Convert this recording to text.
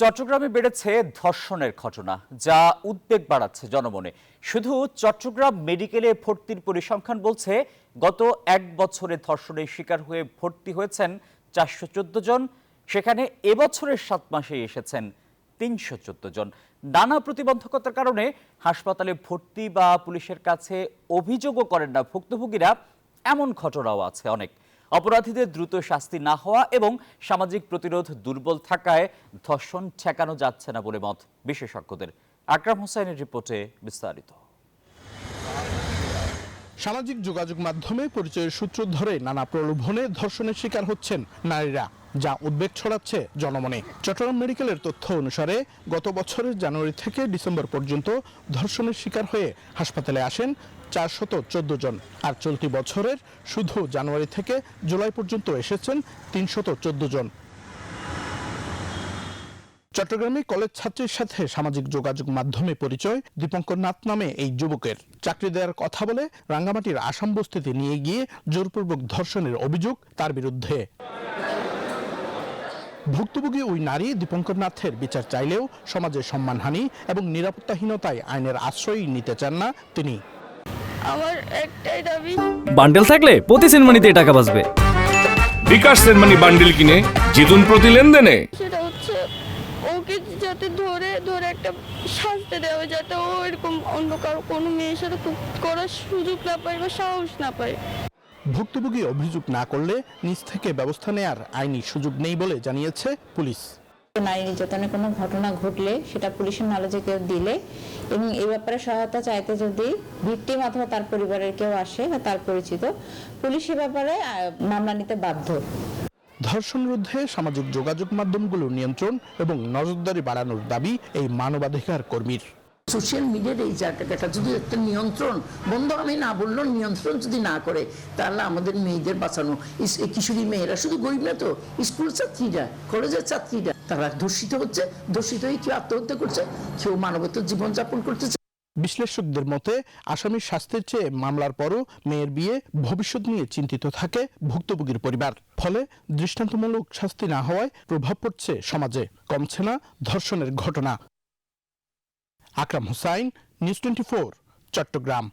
চট্টগ্রামে বেড়েছে ধর্ষণের ঘটনা, যা উদ্বেগ বাড়াচ্ছে জনমনে। শুধু চট্টগ্রাম মেডিকেলে ভর্তির পরিসংখ্যান বলছে, গত এক বছরে ধর্ষণের শিকার হয়ে ভর্তি হয়েছেন 414 জন। সেখানে এবছরের 7 মাসে এসেছেন 314 জন। নানা প্রতিবন্ধকতার কারণে হাসপাতালে ভর্তি বা পুলিশের কাছে অভিযোগও করেন না ভুক্তভোগীরা, এমন ঘটনাও আছে অনেক। অপরাধীদের দ্রুত শাস্তি না হওয়া এবং সামাজিক প্রতিরোধ দুর্বল থাকায় ধর্ষণ ঠেকানো যাচ্ছে না বলে মত বিশেষজ্ঞদের। আকরাম হোসেনের রিপোর্টে বিস্তারিত। সামাজিক যোগাযোগ মাধ্যমে পরিচয়ের সূত্র ধরে নানা প্রলোভনে ধর্ষণের শিকার হচ্ছেন নারীরা, যা উদ্বেগ ছড়াচ্ছে জনমনে। চট্টগ্রাম মেডিকেলের তথ্য অনুসারে গত বছরের জানুয়ারি থেকে ডিসেম্বর পর্যন্ত ধর্ষণের শিকার হয়ে হাসপাতালে আসেন 414 জন, আর চলতি বছরের শুধু জানুয়ারি থেকে জুলাই পর্যন্ত এসেছেন 314 জন। চট্টগ্রামে কলেজ ছাত্রীর সাথে সামাজিক যোগাযোগ মাধ্যমে পরিচয় দীপঙ্কর নাথ নামে এই যুবকের। চাকরি দেওয়ার কথা বলে রাঙ্গামাটির আসাম বস্তিতে নিয়ে গিয়ে জোরপূর্বক ধর্ষণের অভিযোগ তার বিরুদ্ধে। ভুক্তভোগী ওই নারী দীপঙ্কর নাথের বিচার চাইলেও সমাজের সম্মানহানি এবং নিরাপত্তাহীনতায় আইনের আশ্রয় নিতে চান না তিনি। আমার একটাই দাবি, বান্ডেল থাকলে প্রতি সেনমানিতে টাকা বাঁচবে। বিকাশ সেনমানি বান্ডেল কিনে জিতুন প্রতি লেনদেনে। সেটা হচ্ছে ওকে যাতে ধরে একটা শাস্তি দেওয়া, যাতে ও এরকম অন্য কারো কোনো মেয়ের সাথে করার সুযোগ না পায় বা সাহস না পায়। ভুক্তভোগী অভিযোগ না করলে নিজ থেকে ব্যবস্থা নেয়ার আইনি সুযোগ নেই বলে জানিয়েছে পুলিশ। নারী নির্যাতনের কোনো ঘটনা ঘটলে সেটা পুলিশের নলেজে কেউ দিলে এবং এই ব্যাপারে সহায়তা চাইতে যদি ভিকটিম অথবা তার পরিবারের কেউ আসে বা তার পরিচিত, পুলিশ এ ব্যাপারে মামলা নিতে বাধ্য। ধর্ষণ রোধে সামাজিক যোগাযোগ মাধ্যমগুলোর নিয়ন্ত্রণ এবং নজরদারি বাড়ানোর দাবি এই মানবাধিকার কর্মীর। সোশ্যাল মিডিয়ার এই জায়গাটা যদি একটা নিয়ন্ত্রণ, বন্ধ আমি না বললেও নিয়ন্ত্রণ যদি না করে, তাহলে আমাদের মেয়েদের বাঁচানো। কিশোরী মেয়েরা শুধু গরিব না তো, স্কুল ছাত্রীরা, কলেজের ছাত্রীরা, তারা ধর্ষিত হচ্ছে, ধর্ষিত হয়ে কেউ আত্মহত্যা করছে, কেউ মানবতার জীবনযাপন করতেছে। বিশ্লেষকদের মতে আসামির শাস্তির চেয়ে মামলার পরও মেয়ের বিয়ে ভবিষ্যৎ নিয়ে চিন্তিত থাকে ভুক্তভোগীর পরিবার। ফলে দৃষ্টান্তমূলক শাস্তি না হওয়ায় প্রভাব পড়ছে সমাজে, কমছে না ধর্ষণের ঘটনা। আকরাম হোসাইন, নিউজ 24, চট্টগ্রাম।